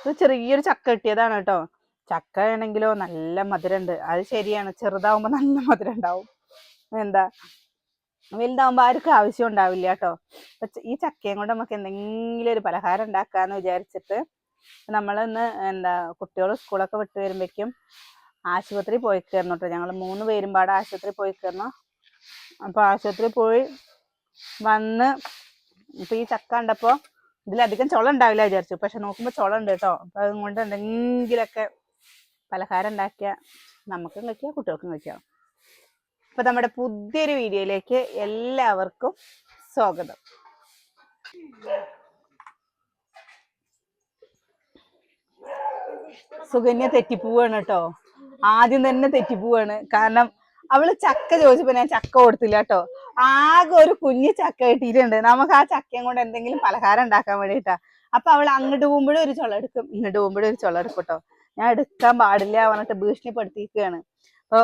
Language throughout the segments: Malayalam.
ഇത് ചെറിയൊരു ചക്ക കിട്ടിയതാണ് കേട്ടോ. ചക്ക ആണെങ്കിലോ നല്ല മധുരം ഉണ്ട്. അത് ശരിയാണ്, ചെറുതാവുമ്പോ നല്ല മധുരം ഉണ്ടാവും. എന്താ വലുതാവുമ്പോ ആർക്കും ആവശ്യം ഉണ്ടാവില്ല കേട്ടോ. ഈ ചക്കയും കൊണ്ട് നമുക്ക് എന്തെങ്കിലും ഒരു പലഹാരം ഉണ്ടാക്കാന്ന് വിചാരിച്ചിട്ട് നമ്മളിന്ന് കുട്ടികൾ സ്കൂളൊക്കെ വിട്ട് വരുമ്പോഴേക്കും ആശുപത്രി പോയി കയറണം കേട്ടോ. ഞങ്ങൾ 3 പേരും പാടെ ആശുപത്രി പോയി കയറണം. അപ്പൊ ആശുപത്രി പോയി വന്ന് ഇപ്പൊ ഈ ചക്ക കണ്ടപ്പോ ഇതിലധികം ചുള ഉണ്ടാവില്ല വിചാരിച്ചു. പക്ഷെ നോക്കുമ്പോ ചുള ഉണ്ട് കേട്ടോ. അപ്പൊ അതുകൊണ്ട് എന്തെങ്കിലൊക്കെ പലഹാരം ഉണ്ടാക്കിയ നമുക്കും കഴിക്കാം, കുട്ടികൾക്കും കഴിക്കാം. അപ്പൊ നമ്മുടെ പുതിയൊരു വീഡിയോയിലേക്ക് എല്ലാവർക്കും സ്വാഗതം. സുകന്യ തെറ്റിപ്പോവാണ് കേട്ടോ. ആദ്യം തന്നെ തെറ്റിപ്പോവാണ്. കാരണം അവള് ചക്ക ചോദിച്ചപ്പോ ഞാൻ ചക്ക കൊടുത്തില്ല കേട്ടോ. ആകെ ഒരു കുഞ്ഞു ചക്ക കിട്ടിയിട്ടുണ്ട്. നമുക്ക് ആ ചക്കയും കൊണ്ട് എന്തെങ്കിലും പലഹാരം ഉണ്ടാക്കാൻ വേണ്ടിയിട്ടാ. അപ്പൊ അവൾ അങ്ങോട്ട് പോകുമ്പോഴും ഒരു ചുള എടുക്കും, ഇങ്ങോട്ട് പോകുമ്പോഴും ഒരു ചുള എടുക്കും കേട്ടോ. ഞാൻ എടുക്കാൻ പാടില്ല പറഞ്ഞിട്ട് ഭീഷണിപ്പെടുത്തിയിരിക്കുകയാണ്. അപ്പൊ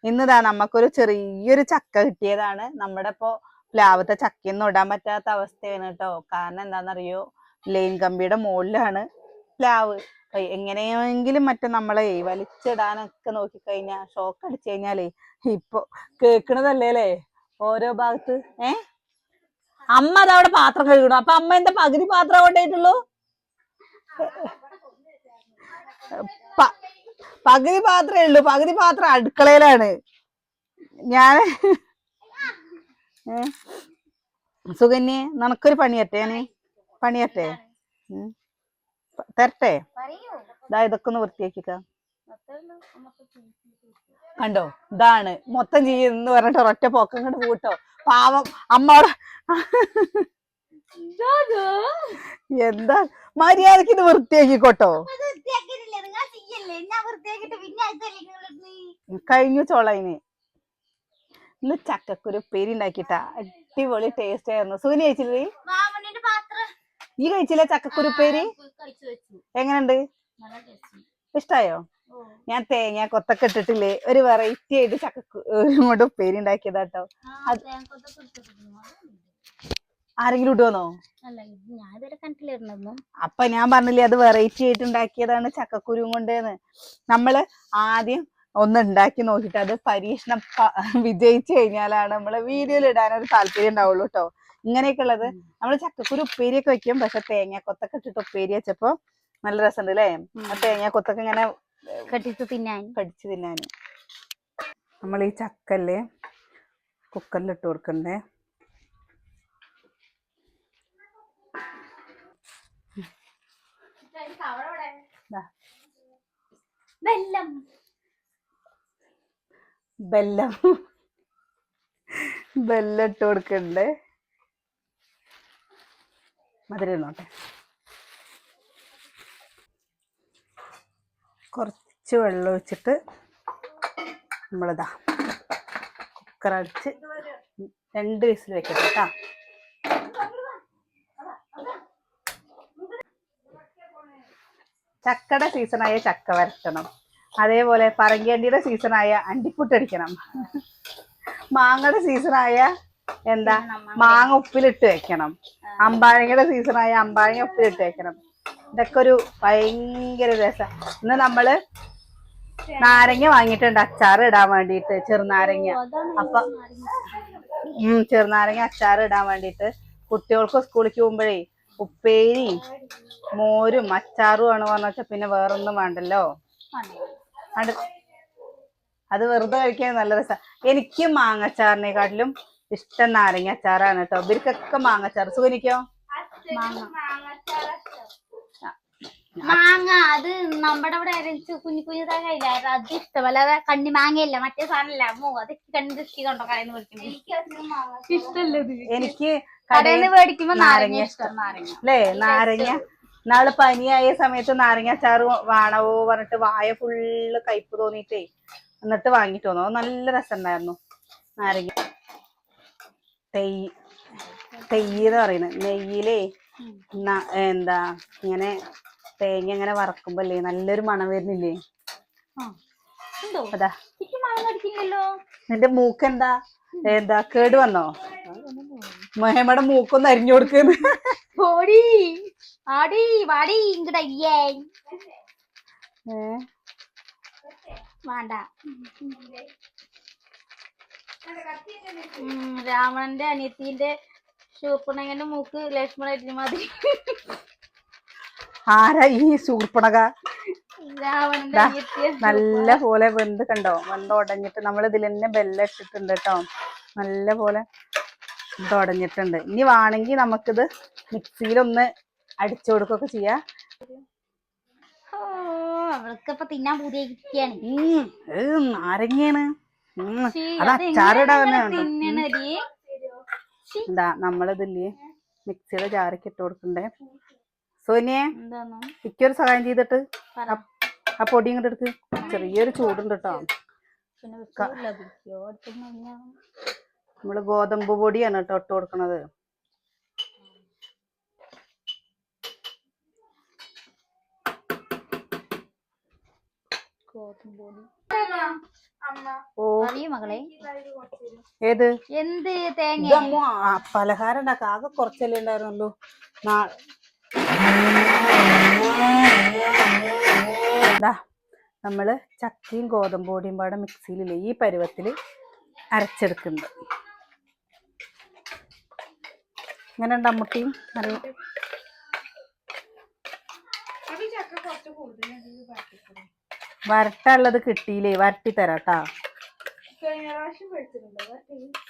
ഇന്നിതാ നമുക്കൊരു ചെറിയൊരു ചക്ക കിട്ടിയതാണ്. നമ്മുടെ ഇപ്പോ പ്ലാവത്തെ ചക്കയൊന്നും ഇടാൻ പറ്റാത്ത അവസ്ഥയാണ് കേട്ടോ. കാരണം എന്താണെന്നറിയോ, ലൈൻ കമ്പിയുടെ മുകളിലാണ് പ്ലാവ്. എങ്ങനെയെങ്കിലും മറ്റേ നമ്മളെ വലിച്ചിടാനൊക്കെ നോക്കിക്കഴിഞ്ഞാ ഷോക്ക് അടിച്ചു കഴിഞ്ഞാലേ ഇപ്പൊ കേക്കണതല്ലേ ഓരോ ഭാഗത്ത്. അമ്മ അതവിടെ പാത്രം കഴുകണം. അപ്പൊ അമ്മ എന്താ പകുതി പാത്രം കൊണ്ടായിട്ടുള്ളൂ? പകുതി പാത്രമേ ഉള്ളൂ. പകുതി പാത്രം അടുക്കളയിലാണ്. ഞാൻ സുകന്യെ നിനക്കൊരു പണിയട്ടെ, പണിയട്ടെ തരട്ടെ? ഇതാ ഇതൊക്കെ ഒന്ന് വൃത്തിയാക്കിക്ക. കണ്ടോ, ഇതാണ് മൊത്തം ചെയ്യുന്ന പറഞ്ഞിട്ട് ഒരൊറ്റ പോക്കം കൊണ്ട് പോട്ടോ. പാവം അമ്മ എന്താ മര്യാദക്ക് ഇത് വൃത്തിയാക്കിക്കോട്ടോ. കഴിഞ്ഞു ചോളയിന്. ഇന്ന് ചക്കക്കുരു ഉപ്പേരി ഉണ്ടാക്കിട്ടാ അടിപൊളി ടേസ്റ്റ് ആയിരുന്നു. സുഖിനി കഴിച്ചില്ലേ? ഈ കഴിച്ചില്ലേ ചക്കക്കുരു ഉപ്പേരി? എങ്ങനെയുണ്ട്? ഇഷ്ടായോ? ഞാൻ തേങ്ങ കൊത്തൊക്കെ ഇട്ടിട്ടില്ലേ ഒരു വെറൈറ്റി ആയിട്ട് ചക്കക്കുരു കൊണ്ട് ഉപ്പേരി ഉണ്ടാക്കിയതാട്ടോ. ആരെങ്കിലും ഇടുവന്നോ? അപ്പൊ ഞാൻ പറഞ്ഞില്ലേ അത് വെറൈറ്റി ആയിട്ട് ഉണ്ടാക്കിയതാണ് ചക്കക്കുരു കൊണ്ടേന്ന്. നമ്മള് ആദ്യം ഒന്ന് ഉണ്ടാക്കി നോക്കിട്ട് അത് പരീക്ഷണം വിജയിച്ചു കഴിഞ്ഞാലാണ് നമ്മള് വീഡിയോയിൽ ഇടാനൊരു താല്പര്യം ഉണ്ടാവുള്ളൂ കേട്ടോ. ഇങ്ങനെയൊക്കെ ഉള്ളത് നമ്മള് ചക്കക്കുരു ഉപ്പേരിയൊക്കെ വെക്കും. പക്ഷെ തേങ്ങ കൊത്തൊക്കെ ഇട്ടിട്ട് ഉപ്പേരി വെച്ചപ്പോ നല്ല രസമുണ്ട് അല്ലേ? ആ തേങ്ങ കൊത്തൊക്കെ ഇങ്ങനെ കടിച്ചു തിന്നാന്. നമ്മൾ ഈ ചക്കല്ലേ കുക്കറിലിട്ട് കൊടുക്കണ്ടേ. ബെല്ലം ഇട്ട് കൊടുക്കണ്ടേ. മധുരം ഇടണോട്ടെ. കുറച്ച് വെള്ളം ഒഴിച്ചിട്ട് നമ്മളിതാ കുക്കർ അടിച്ച് 2 വിസിൽ വെക്കട്ടെ കേട്ടാ. ചക്കയുടെ സീസണായ ചക്ക വരട്ടണം. അതേപോലെ പറങ്കിയണ്ടിയുടെ സീസണായ അണ്ടിപ്പുട്ടടിക്കണം. മാങ്ങയുടെ സീസണായ മാങ്ങ ഉപ്പിലിട്ട് വെക്കണം. അമ്പാഴങ്ങയുടെ സീസണായ അമ്പാഴങ്ങ ഉപ്പിലിട്ട് വെക്കണം. ഇതൊക്കെ ഒരു ഭയങ്കര രസം. ഇന്ന് നമ്മള് നാരങ്ങ വാങ്ങിയിട്ടുണ്ട് അച്ചാറ് ഇടാൻ വേണ്ടിയിട്ട്, ചെറുനാരങ്ങ. അപ്പൊ ചെറുനാരങ്ങ അച്ചാറ് ഇടാൻ വേണ്ടിയിട്ട് കുട്ടികൾക്ക് സ്കൂളിലേക്ക് പോകുമ്പോഴേ ഉപ്പേരി മോരും അച്ചാറും ആണ് പറഞ്ഞാൽ പിന്നെ വേറൊന്നും വേണ്ടല്ലോ. അത് വെറുതെ കഴിക്കാൻ നല്ല രസം. എനിക്ക് മാങ്ങച്ചാറിനെക്കാട്ടിലും ഇഷ്ടം നാരങ്ങ അച്ചാറാണ് കേട്ടോ. ഇവർക്കൊക്കെ മാങ്ങച്ചാറ്. സുഖനിക്കോ? മാങ്ങ അത് നമ്മുടെ ഇവിടെ കുഞ്ഞു കുഞ്ഞിതായില്ല, അത് ഇഷ്ടമല്ല. കണ്ണി മാങ്ങയല്ല, മറ്റേ സാധനല്ല. അതൊക്കെ കണ്ടിട്ട് കണ്ടോ കടന്ന് മേടിക്കുന്നത് ഇഷ്ടമല്ലത്. എനിക്ക് കടന്ന് മേടിക്കുമ്പോ നാരങ്ങ ഇഷ്ടം. അല്ലേ? നാരങ്ങ നാളെ പനിയായ സമയത്ത് നാരങ്ങ അച്ചാറ് വേണവോ പറഞ്ഞിട്ട് വായ ഫുള്ള് കയ്പ് തോന്നിട്ടേ എന്നിട്ട് വാങ്ങിട്ട് വന്നു. നല്ല രസം ഉണ്ടായിരുന്നു. നാരങ്ങ തെയ്യെന്ന് പറയുന്നത് നെയ്യിലേ ഇങ്ങനെ തേങ്ങ ഇങ്ങനെ വറക്കുമ്പോല്ലേ നല്ലൊരു മണം വരുന്നില്ലേ? അതാ നിന്റെ മൂക്കെന്താ കേട് വന്നോ? മഹേമ്മയുടെ മൂക്കൊന്ന് അരിഞ്ഞു കൊടുക്കുന്നു. പോടി ആടി വാടി ഇങ്ങടെ അയ്യേ വേണ്ട. രാവണന്റെ അനിയത്തിന്റെ ശൂർപ്പണകന്റെ മൂക്ക് ലക്ഷ്മണ മാതിരി. ആരാ ഈ ശൂർപ്പണക? രാവണന്റെ അനിയത്തിയ നല്ല പോലെ വെന്ത് കണ്ടോ, വെന്ത് ഉടഞ്ഞിട്ട് നമ്മൾ ഇതിൽ തന്നെ ബെല്ലം ഇട്ടിട്ടുണ്ട് കേട്ടോ. നല്ല പോലെ ഇത് ഉടഞ്ഞിട്ടുണ്ട്. ഇനി വേണമെങ്കിൽ നമുക്കിത് മിക്സിയിലൊന്ന് അടിച്ചു കൊടുക്കുകയൊക്കെ ചെയ്യാം. അവൾക്കിപ്പൊ തിന്നാൻ പൂതിയായിരിക്കാണ്. നാരങ്ങയാണ്. അത് അച്ചാറിടാവുന്ന എന്താ നമ്മളിതില്ലേ മിക്സിയുടെ ജാറിക്ക് ഇട്ട് കൊടുക്കണ്ടേ. സോനിയെ എനിക്കൊരു സഹായം ചെയ്തിട്ട് ആ പൊടി ഇങ്ങോട്ട് എടുക്ക്. ചെറിയൊരു ചൂടുണ്ട് കേട്ടോ. നമ്മള് ഗോതമ്പ് പൊടിയാണ് കേട്ടോ ഇട്ട് കൊടുക്കണത്. മകളെ ഏത് എന്ത് തേങ്ങ പലഹാരം ഉണ്ടാക്ക ആകെ കുറച്ചല്ലേ ഉണ്ടായിരുന്നുള്ളൂ. നമ്മള് ചക്കയും ഗോതമ്പ് പൊടിയും പാടെ മിക്സിയിലില്ലേ ഈ പരുവത്തില് അരച്ചെടുക്കുന്നുണ്ട്. ഇങ്ങനെ ഉണ്ട് അമ്മുട്ടിയും അറിയാം. വരട്ടുള്ളത് കിട്ടിയില്ലേ, വരട്ടി തരാട്ടാ.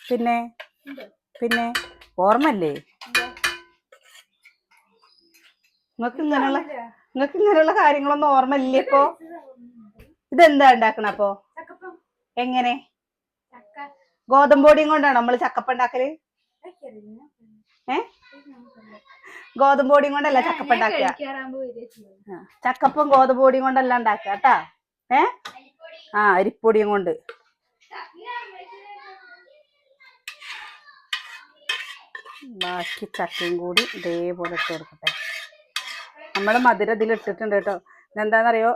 പിന്നെ പിന്നെ ഓർമ്മല്ലേ നിങ്ങൾക്ക് ഇങ്ങനെയുള്ള കാര്യങ്ങളൊന്നും ഓർമ്മയില്ലേ? ഇപ്പൊ ഇതെന്താ ഉണ്ടാക്കണ? അപ്പൊ എങ്ങനെ ഗോതമ്പ് പൊടിയും കൊണ്ടാണ് നമ്മള് ചക്കപ്പ ഉണ്ടാക്കല്? ഗോതമ്പ് പൊടിയും കൊണ്ടല്ല ചക്കപ്പ ഉണ്ടാക്കുക. ചക്കപ്പം ഗോതമ്പ് പൊടിയും കൊണ്ടല്ല ഉണ്ടാക്കുക കേട്ടാ. അരിപ്പൊടിയും കൊണ്ട്. ബാക്കി ചക്കയും കൂടി ഇതേപോലെ ഇട്ട് കൊടുക്കട്ടെ. നമ്മള് മധുരം ഇതിൽ ഇട്ടിട്ടുണ്ട് കേട്ടോ. ഇതെന്താണെന്നറിയോ,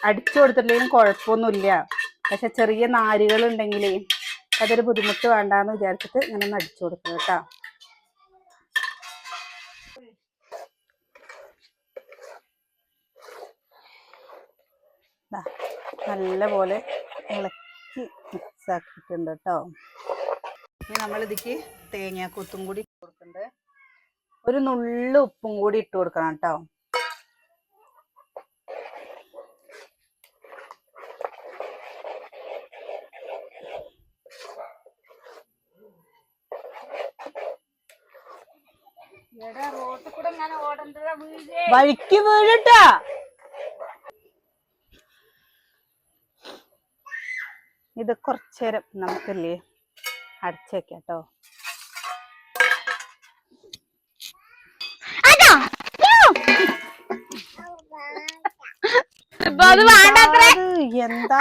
അടിച്ചു കൊടുത്തിട്ടില്ലെങ്കിലും കുഴപ്പമൊന്നുമില്ല. പക്ഷെ ചെറിയ നാരുകൾ ഉണ്ടെങ്കിലേ അതൊരു ബുദ്ധിമുട്ട് വേണ്ടാന്ന് വിചാരിച്ചിട്ട് ഇങ്ങനെ ഒന്ന് അടിച്ചു കൊടുക്കുക കേട്ടോ. നല്ല പോലെ ഇളക്കി മിക്സ് ആക്കിയിട്ടുണ്ട് കേട്ടോ. ഇനി നമ്മളിതിക്ക് തേങ്ങാക്കൊത്തും കൂടി ഇട്ട് കൊടുക്കുന്നുണ്ട്. ഒരു നുള്ളു ഉപ്പും കൂടി ഇട്ട് കൊടുക്കണം കേട്ടോ. വഴിക്ക് വീഴട്ടാ. ഇത് കുറച്ചേരം നമുക്കല്ലേ അടച്ചു വെക്കാം കേട്ടോ. എന്താ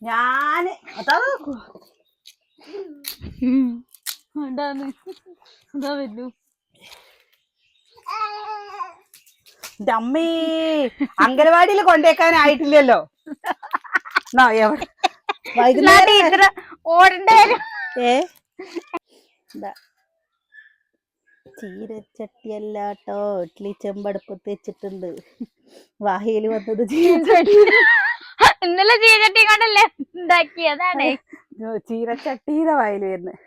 ഞാന് അതാ വരൂ. അമ്മേ അംഗനവാടിയിൽ കൊണ്ടേക്കാനായിട്ടില്ലല്ലോ. വൈകുന്നേരം ചീരച്ചട്ടിയല്ലാട്ടോ ഇഡ്ലി ചെമ്പടുപ്പത്ത് വെച്ചിട്ടുണ്ട്. വാഹയില് വന്നത് ചീരച്ചട്ടി. ഇന്നലെ ചീരച്ചട്ടി കൊണ്ടല്ലേ ഉണ്ടാക്കിയതാണ്. ചീരച്ചട്ടിയുടെ വായില് വരുന്നത്.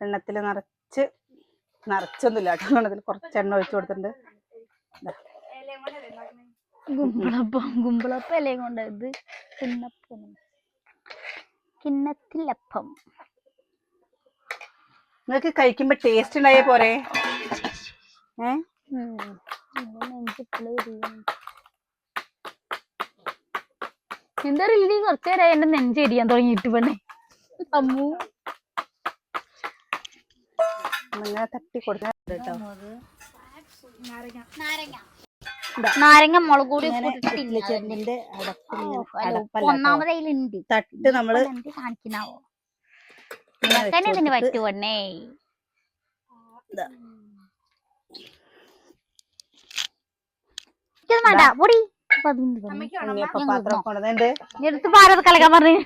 കിണ്ണത്തില് നിറച്ചൊന്നുമില്ല കേട്ടോ. കിണ്ണത്തിൽ കുറച്ചെണ്ണ ഒഴിച്ചു കൊടുത്തിട്ടുണ്ട്. കുമ്പളപ്പം ഇലയും കൊണ്ട് ഇത് കിണ്ണത്തിലപ്പം. നിങ്ങൾക്ക് കഴിക്കുമ്പോ ടേസ്റ്റ് ഉണ്ടായേ പോരെ. എന്താ രീതി കുറച്ചു നേരം എന്റെ നെഞ്ചരിയാൻ തുടങ്ങിയിട്ട് പെണ്ണെ. അമ്മു ഇങ്ങനെ തട്ടി കൊടുക്കാം കേട്ടോ. നാരങ്ങ മുളക് കൂടി ചെമ്പിന്റെ ഒന്നാമതയിലുണ്ട്. തട്ട് നമ്മള് കാണിക്കണാവോ ഇതിന് പറ്റുവണ്ണേ. എനിക്കത് വേണ്ട പൊടി ഉണ്ണിയപ്പ പാത്രം കൊണ്ടുവന്നുണ്ട്. എടുത്ത് പാരത് കളിക്കാൻ പറഞ്ഞു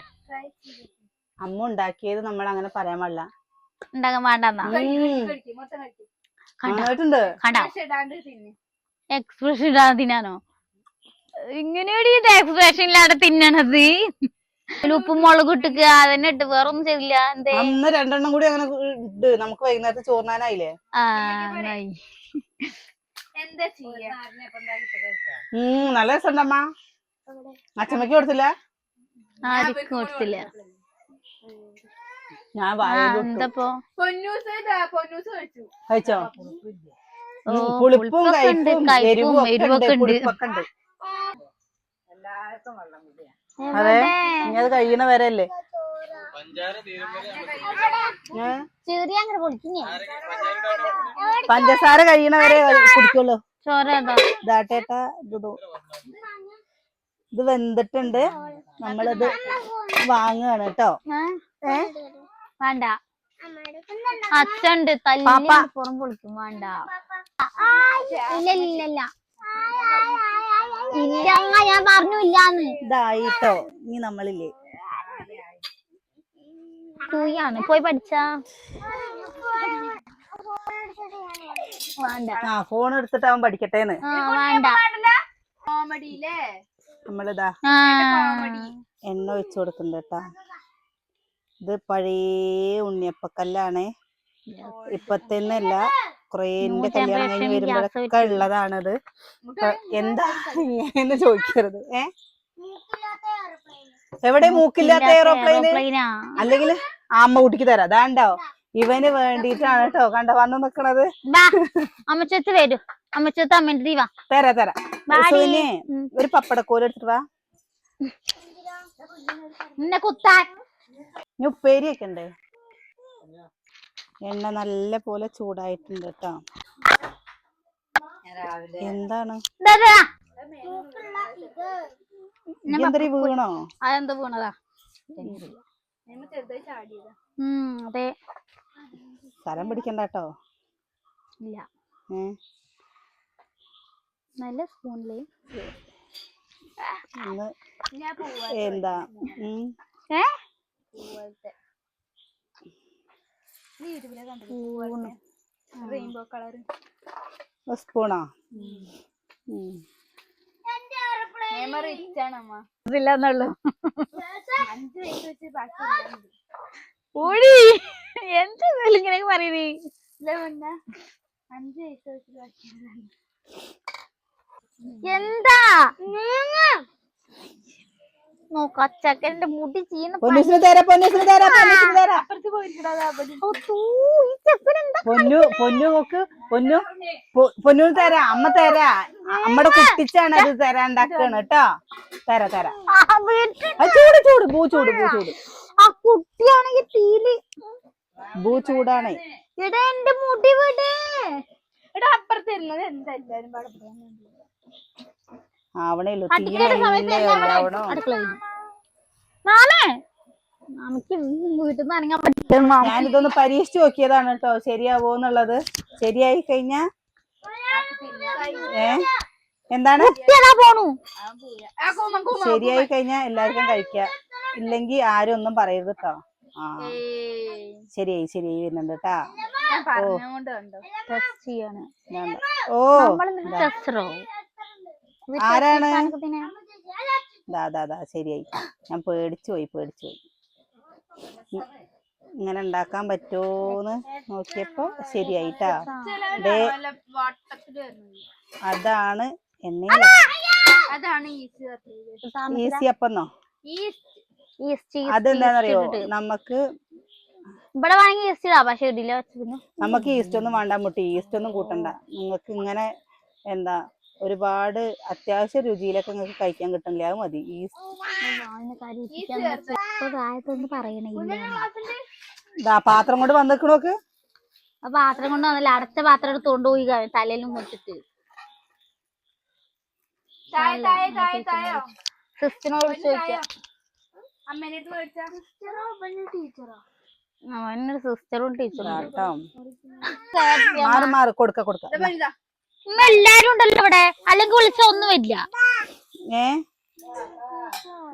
അമ്മ ഉണ്ടാക്കിയത് നമ്മൾ അങ്ങനെ പറയാൻ പാടില്ല. ഉണ്ടാക്കാൻ വേണ്ടെന്നാ നന്നായിട്ടുണ്ട്. എക്സ്പ്രഷൻ ഇടാതെ തിന്നാനോ? ഇങ്ങനെയാണ് എക്സ്പ്രഷൻ ഇല്ലാതെ തിന്നണത്. ഉപ്പും മുളക് ഇട്ടുക അതന്നെ ഇട്ട് വേറൊന്നും ചെയ്തില്ല. എന്തേ അന്ന് 2 എണ്ണം കൂടി അങ്ങനെ ഇട്ട് നമുക്ക് വൈകുന്നേരത്തെ ചോറിനാനായില്ലേ. നല്ല രസമുണ്ടമ്മ. അച്ഛമ്മക്ക് കൊടുത്തില്ല? കൊടുത്തില്ല. ഞാൻ എന്തപ്പോ കഴിച്ചോ? പുളിപ്പും കയ്പും എരിവും ഒക്കെ ഉണ്ട്. അതെ, ഇനി അത് കഴിയണ വരെ അല്ലേ. പഞ്ചസാര കഴിയണ വരെ കുടിക്കുള്ളൂ. ഇതാട്ടേട്ടാ ഇത് വെന്തിട്ടുണ്ട്. നമ്മളിത് വാങ്ങുകയാണ് കേട്ടോ. വേണ്ട അച്ഛണ്ട് തല്ലി പുറം പൊളിക്കും. വേണ്ട ഇല്ല ഞാൻ പറഞ്ഞു ഇല്ലാന്ന്. ഇതായിട്ടോ. ഇനി നമ്മളില്ലേ തൂയാണ് പോയി പഠിച്ചാ. ഫോൺ എടുത്തിട്ട് അവൻ പഠിക്കട്ടേന്ന്. വേണ്ട നമ്മളിതാ എണ്ണ ഒഴിച്ചു കൊടുക്കുന്നുണ്ട് കേട്ടാ. ഇത് പഴയ ഉണ്ണിയപ്പക്കല്ലാണ്. ഇപ്പത്തന്നല്ല, കുറേന്റെ കല്യാണം കഴിഞ്ഞ് വരുമ്പോഴൊക്കെ ഉള്ളതാണത്. എന്താ ഇങ്ങനെ ചോദിക്കരുത്. എവിടെ മൂക്കില്ലാത്ത എയറോപ്ലെയിന്? അല്ലെങ്കിൽ അമ്മ കുട്ടിക്ക് തരാം. അതാണ്ടോ ഇവന് വേണ്ടിട്ടാണ് കേട്ടോ കണ്ട വന്ന് നിക്കണത്. അമ്മച്ചത്ത് വരൂ. അമ്മച്ചത്ത് അമ്മ തരാ. ഒരു പപ്പടക്കോല് എടുത്തിട്ട് വാ. കുത്താൻ ഉപ്പേരി ഒക്കെ ഉണ്ട്. എണ്ണ നല്ല പോലെ ചൂടായിട്ടുണ്ട് കേട്ടോ. എന്താണ് എന്തരീ വീണോ? അതെന്താ വീണതാ? അതെ, സ്ഥലം പിടിക്കണ്ട കേട്ടോ. ഇല്ല നല്ല സ്പൂണില് എന്താ റെയിൻബോ കളർ സ്പൂണോ? ഇല്ലാന്നുള്ളു. എന്താ ഇങ്ങനെയൊക്കെ പറയുന്നേ? 5 വയസ്സ് എന്താ നോക്കച്ചക്കന്റെ മുടി ചീന പൊന്നു തരാ. അമ്മ തരാ. അമ്മടെ കുട്ടിച്ചാണ് അത് തരാണ്ടാക്കാണ് കേട്ടോ. തരാ. ചൂട് ഭൂ ചൂട്. ആ കുട്ടിയാണെങ്കിൽ തീല് ഭൂ ചൂടാണ്. എടാ എന്റെ മുടി വിട്. എടാ അപ്പുറത്തിരുന്നത് എന്താ എല്ലാരും ആവണേല്ലോ. നമുക്ക് വീട്ടിൽ നിന്ന് ഇറങ്ങാൻ പറ്റും. ഞാനിതൊന്ന് പരീക്ഷിച്ചു നോക്കിയതാണ് കേട്ടോ, ശരിയാവോന്നുള്ളത്. ശരിയായി കഴിഞ്ഞാ എന്താണ് ശരിയായി കഴിഞ്ഞാ എല്ലാവർക്കും കഴിക്കാം. ഇല്ലെങ്കി ആരും ഒന്നും പറയരുത് കേട്ടോ. ശരിയായി വരുന്നുണ്ട് കേട്ടാ. ആരാണ്? ശരിയായി. ഞാൻ പേടിച്ചു പോയി. ഇങ്ങനെ ഉണ്ടാക്കാൻ പറ്റുമോന്ന് നോക്കിയപ്പോ ശരിയായിട്ടാ. അതാണ് ഈസി അപ്പന്നോ? അതെന്താന്നറിയോ? നമുക്ക് ഇവിടെ വാങ്ങി ഈസ്റ്റ് ഇടാം. പക്ഷെ ഇടില്ല. നമുക്ക് ഈസ്റ്റ് ഒന്നും വേണ്ട മുട്ടി. ഈസ്റ്റ് ഒന്നും കൂട്ടണ്ട. നിങ്ങൾക്ക് ഇങ്ങനെ എന്താ ഒരുപാട് അത്യാവശ്യ രുചിയിലൊക്കെ നിങ്ങൾക്ക് കഴിക്കാൻ കിട്ടില്ല. അത് മതി. പാത്രം കൊണ്ട് വന്നിക്കണോക്ക്. ആ പാത്രം കൊണ്ട് വന്നല്ല, അടച്ച പാത്രം എടുത്തോണ്ട് പോയി തലയിലും വെച്ചിട്ട് സിസ്റ്ററിനോട് ചോദിക്കാം. അവനൊരു സിസ്റ്ററും ടീച്ചറും. മാറി കൊടുക്ക. ഇന്ന് എല്ലാരും ഉണ്ടല്ലോ ഇവിടെ, അല്ലെങ്കിൽ വിളിച്ച ഒന്നും വരില്ല. ഏ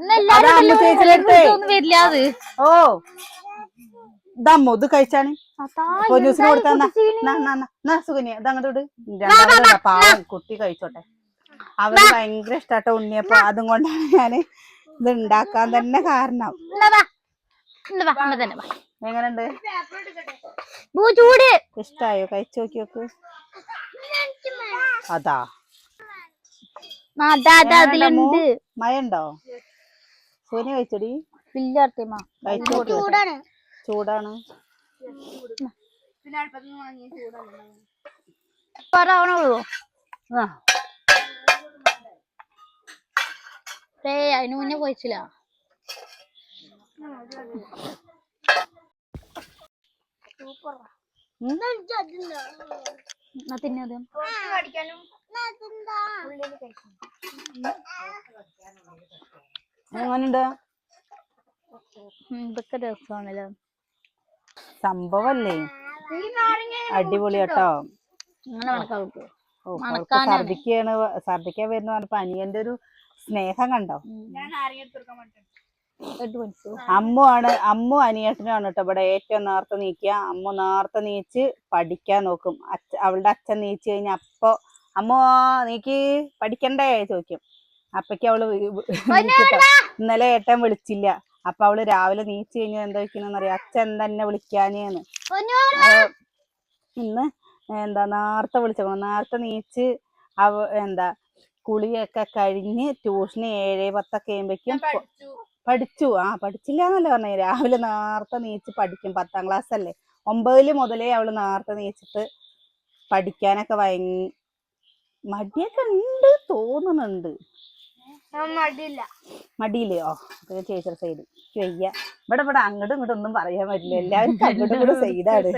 ഇന്ന് എല്ലാരും അതാ അമ്മു ഉണ്ടല്ലോ, ചേച്ചിയുടെ അല്ലെങ്കിൽ വിളിച്ച ഒന്നും വരില്ല. അത് ഓ ഇതമ്മോ ഇത് കഴിച്ചാണ് പൊന്നൂസിന് കൊടുത്താ സുകന്യ ഇത് അങ്ങോട്ട് വിട്. രണ്ടാമത് പാവം കുട്ടി കഴിച്ചോട്ടെ. അവന് ഭയങ്കര ഇഷ്ടാട്ടോ ഉണ്ണിയപ്പോ. അതും കൊണ്ടാണ് ഞാന് ഇത് ഉണ്ടാക്കാൻ തന്നെ കാരണം. എങ്ങനെയുണ്ട്? ഇഷ്ടായോ? കഴിച്ചു നോക്കി നോക്ക്. അതാ മഴണ്ടോ? സോനി കഴിച്ചടി. ചൂടാണ്. അതിന് മുന്നേ പോയിച്ചില്ല. തിന്നത് എങ്ങനുണ്ട്? ഇതൊക്കെ രസമാണല്ലോ. സംഭവല്ലേ അടിപൊളി കേട്ടോ. ഛർദിക്കാൻ വരുന്ന പറഞ്ഞപ്പോ അനിയന്റെ ഒരു സ്നേഹം കണ്ടോ? അമ്മു അനിയേട്ടനാണ് കേട്ടോ ഇവിടെ ഏറ്റവും നേരത്തെ നീക്കുക. അമ്മു നേരത്തെ നീച്ച് പഠിക്കാൻ നോക്കും. അവളുടെ അച്ഛൻ നീച്ച് കഴിഞ്ഞ അപ്പൊ അമ്മോ നീക്ക് പഠിക്കണ്ടേ ചോദിക്കും. അപ്പക്ക് അവള് ഇന്നലെ ഏട്ടൻ വിളിച്ചില്ല. അപ്പൊ അവള് രാവിലെ നീച്ച് കഴിഞ്ഞാൽ എന്താ വെക്കണെന്നറിയാം, അച്ഛൻ തന്നെ വിളിക്കാനേന്ന്. ഇന്ന് എന്താ നേരത്തെ വിളിച്ചോളൂ. നേരത്തെ നീച്ച് എന്താ കുളിയൊക്കെ കഴിഞ്ഞ് ട്യൂഷന് 7:10 ആകുമ്പോഴേക്കും പഠിച്ചു. പഠിച്ചില്ല എന്നല്ലേ പറഞ്ഞേ. രാവിലെ നേരത്തെ നീച്ച് പഠിക്കും. 10ാം ക്ലാസ് അല്ലേ. 9 മുതലേ അവള് നേരത്തെ നീച്ചിട്ട് പഠിക്കാനൊക്കെ മടിയൊക്കെ ഉണ്ട് തോന്നുന്നുണ്ട്. മടിയില്ലയോ? ചേച്ചിയുടെ സൈഡ് വയ്യ. ഇവിടെ അങ്ങോട്ടും ഇങ്ങോട്ടും ഒന്നും പറയാൻ പറ്റില്ല. എല്ലാവരും അങ്ങോട്ടും ഇങ്ങോട്ടും സൈഡാണ്.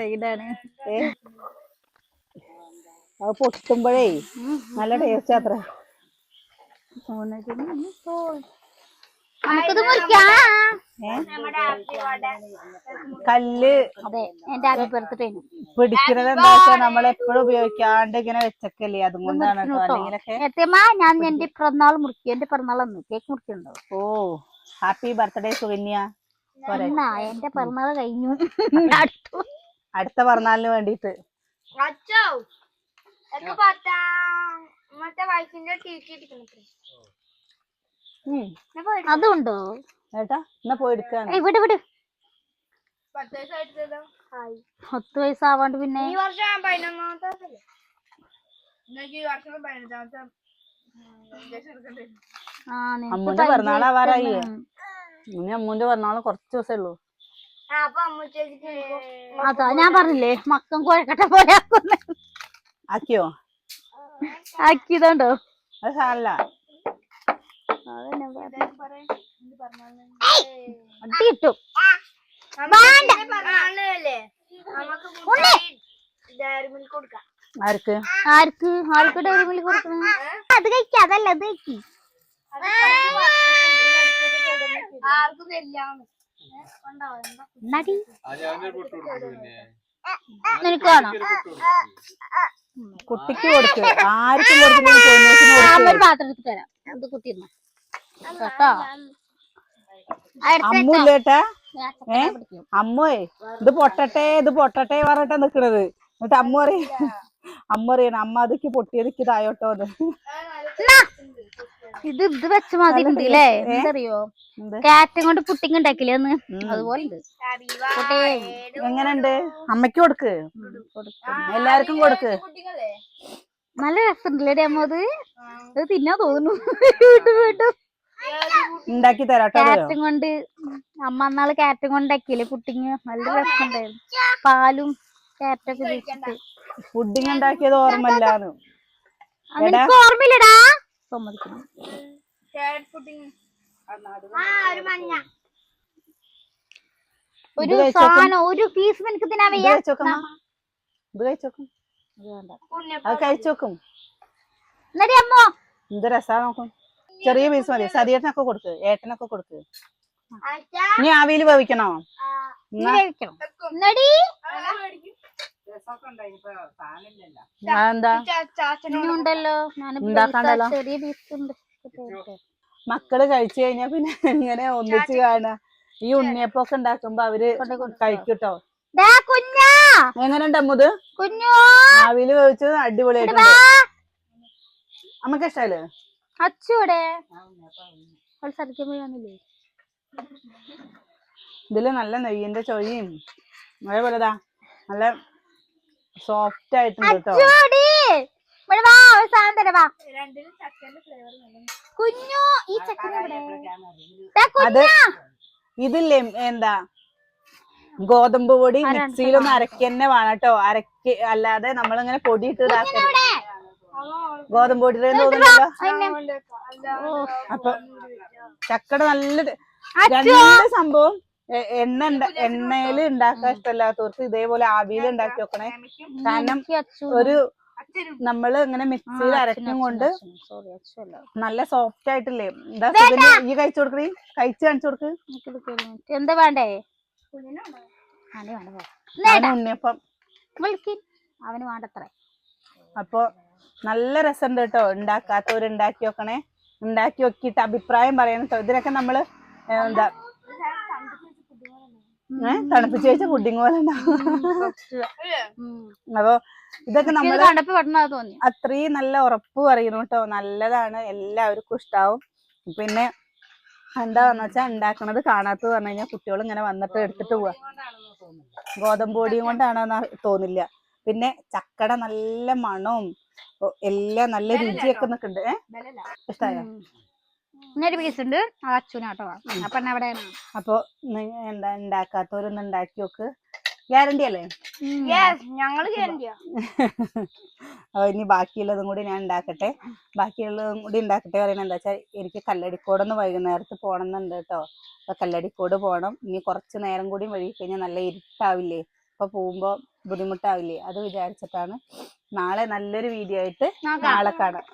അത് പൊട്ടുമ്പോഴേ നല്ല ടേസ്റ്റ് അത്ര. കല്ല് പിടിക്കുന്നത് എന്താ വെച്ചാൽ നമ്മളെപ്പോഴും ഉപയോഗിക്കാണ്ട് ഇങ്ങനെ വെച്ചക്കല്ലേ, അതുകൊണ്ടാണ് കേട്ടോ. അല്ലെങ്കിലൊക്കെ ഞാൻ എന്റെ പിറന്നാൾ മുറിക്കും. എന്റെ പിറന്നാളൊന്നും കേക്ക് മുറിക്കുന്നുണ്ടോ? ഓ ഹാപ്പി ബർത്ത്ഡേ സുകന്യ. എന്റെ പിറന്നാൾ കഴിഞ്ഞു. അടുത്ത പിറന്നാളിന് വേണ്ടിട്ട് അതുണ്ടോ ഏട്ടാ? എന്നാ പോയെടുക്കാണ്. ഇവിടെ 10 വയസ്സാവാണ്ട് പിന്നെ അമ്മൂന്റെ പിറന്നാളാവാറായി. ഇനി അമ്മൂന്റെ പിറന്നാള് കുറച്ച് ദിവസമേ ഉള്ളൂ. അതാ ഞാൻ പറഞ്ഞില്ലേ മക്കം കോഴക്കട്ട പോലെ ആക്കിയോ? ആക്കിയതുണ്ടോ? അത് സാരല്ല. അടി കിട്ടും. ആർക്ക് ഡയറി മിൽക്ക് കൊടുക്കണം? അത് കഴിക്ക. അതല്ല അത് കഴിക്കി. നിനക്ക് വേണോ? കുട്ടിക്ക് കൊടുക്ക്. ആർക്കും കൊടുക്കില്ല. പാത്രം എടുത്ത് തരാം. അത് കുട്ടിയിരുന്നോ കേട്ടോ. അമ്മൂല്ലേട്ടാ? അമ്മേ ഇത് പൊട്ടട്ടെ പറഞ്ഞിട്ടാ നിക്കണത്. എന്നിട്ട് അമ്മ അറിയണം അമ്മ അതൊക്കെ പൊട്ടിയതൊക്കെ ഇതായോട്ടോന്ന്. ഇത് വെച്ച മാതിരി ഉണ്ട് അല്ലേ? എന്തറിയോ, കാറ്റും കൊണ്ട് പുട്ടിങ് ഉണ്ടാക്കില്ലേ അന്ന്? അതുപോലെ ഉണ്ട്. എങ്ങനെയുണ്ട്? അമ്മയ്ക്ക് കൊടുക്ക്, എല്ലാവർക്കും കൊടുക്ക്. നല്ല രസമുണ്ടല്ലേ അമ്മ? അത് തിന്നാ തോന്നുന്നു. ഉണ്ടാക്കി തരാട്ടോ. കാറ്റും കൊണ്ട് അമ്മ അന്നാള് കാറ്റും കൊണ്ട് ഉണ്ടാക്കിയില്ലേ പുട്ടിങ്? നല്ല രസമുണ്ടായിരുന്നു. പാലും കാറ്റൊക്കെ വെച്ചിട്ട് പുഡിങ് ഉണ്ടാക്കിയത് ഓർമ്മയില്ലാന്ന്. ഓർമ്മയില്ലടാ. ഒരു സാധനം ഒരു പീസ് എനിക്ക് തിന്നാൻ വയ്യ. അത് കഴിച്ചോക്കും. അമ്മോ എന്ത് രസാ നോക്കും. ചെറിയ പീസ് മതി. സതിയേട്ടനൊക്കെ കൊടുക്ക്, ഏട്ടനൊക്കെ കൊടുക്ക്. ഇനി ആവിയിൽ വേവിക്കണോ? എന്താ ഉണ്ടല്ലോ ഉണ്ടാക്കാണ്ടല്ലോ. ചെറിയ പീസ് ഉണ്ട്. മക്കള് കഴിച്ചു കഴിഞ്ഞാ പിന്നെ ഇങ്ങനെ ഒന്നിച്ച് കാണാ. ഈ ഉണ്ണിയപ്പൊക്കെ ഉണ്ടാക്കുമ്പോ അവര് കഴിക്കൂട്ടോ. എങ്ങനെയുണ്ട് അമ്മുത്? ആവിയില് വേവിച്ചത് അടിപൊളിയായിട്ടുണ്ട്. അമ്മക്ക് ഇഷ്ടല്ലേ? അച്ചൂടെ ഇതില് നല്ല നെയ്യിന്റെ ചൊയ്യും അതേപോലെതാ നല്ല സോഫ്റ്റ് ആയിട്ടുണ്ട് കേട്ടോ. അത് ഇതില്ലേ എന്താ ഗോതമ്പ് പൊടി മിക്സിയിലൊന്ന് അരക്കന്നെ വേണം കേട്ടോ. അല്ലാതെ നമ്മളിങ്ങനെ പൊടി ഇട്ട് ഇതാക്കരുത്. ഗോതമ്പ് പൊടി തോന്നുന്നല്ലോ. അപ്പൊ ചക്കട നല്ല രണ്ട് സംഭവം എണ്ണയില് ഉണ്ടാക്കാൻ ഇഷ്ടമല്ലാത്തവർക്ക് ഇതേപോലെ ആവിയിൽ ഉണ്ടാക്കി വെക്കണേ. കാരണം ഒരു നമ്മള് ഇങ്ങനെ മിക്സിയിൽ അരക്കും കൊണ്ട് നല്ല സോഫ്റ്റ് ആയിട്ടില്ലേ. എന്താ ഈ കഴിച്ചു കൊടുക്കണേ, കഴിച്ചു കാണിച്ചു കൊടുക്ക്. എന്താ വേണ്ടേ? ഉണ്ണിയപ്പം അവന് വേണ്ടത്ര. അപ്പൊ നല്ല രസമുണ്ട് കേട്ടോ. ഉണ്ടാക്കാത്തവര് ഉണ്ടാക്കി വെക്കണേ. ഉണ്ടാക്കി വെക്കിട്ട് അഭിപ്രായം പറയണം കേട്ടോ. ഇതിനൊക്കെ നമ്മള് എന്താ തണുപ്പിച്ച് വെച്ച പുഡിങ് പോലെ ഉണ്ടാവും. അപ്പൊ ഇതൊക്കെ നമ്മള് അത്രയും നല്ല ഉറപ്പ് പറയുന്നു കേട്ടോ. നല്ലതാണ്, എല്ലാവർക്കും ഇഷ്ടാവും. പിന്നെ എന്താന്ന് വെച്ചാ ഉണ്ടാക്കണത് കാണാത്തത് പറഞ്ഞു കഴിഞ്ഞാൽ കുട്ടികൾ ഇങ്ങനെ വന്നിട്ട് എടുത്തിട്ട് പോവാ. ഗോതമ്പ് പൊടിയും കൊണ്ടാണോന്ന് തോന്നില്ല. പിന്നെ ചക്കട നല്ല മണവും എല്ലാം നല്ല രുചിയൊക്കെ നിൽക്കുന്നുണ്ട്. ഇഷ്ടായോ? അപ്പൊ എന്താ ഉണ്ടാക്കാത്തവരൊന്നും ഉണ്ടാക്കി നോക്ക്. ഗ്യാരണ്ടി അല്ലേ? അപ്പൊ ഇനി ബാക്കിയുള്ളതും കൂടി ഞാൻ ഉണ്ടാക്കട്ടെ. ബാക്കിയുള്ളതും കൂടി ഉണ്ടാക്കട്ടെ പറയുന്നത് എന്താ വെച്ചാൽ എനിക്ക് കല്ലടിക്കോടൊന്ന് വൈകുന്നേരത്ത് പോകണം എന്നുണ്ട് കേട്ടോ. അപ്പൊ കല്ലടിക്കോട് പോകണം. ഇനി കുറച്ച് നേരം കൂടി വഴി കഴിഞ്ഞാൽ നല്ല ഇരുട്ടാവില്ലേ. അപ്പൊ പോകുമ്പോ ബുദ്ധിമുട്ടാവില്ലേ. അത് വിചാരിച്ചിട്ടാണ്. നാളെ നല്ലൊരു വീഡിയോ ആയിട്ട് നാളെ കാണാം.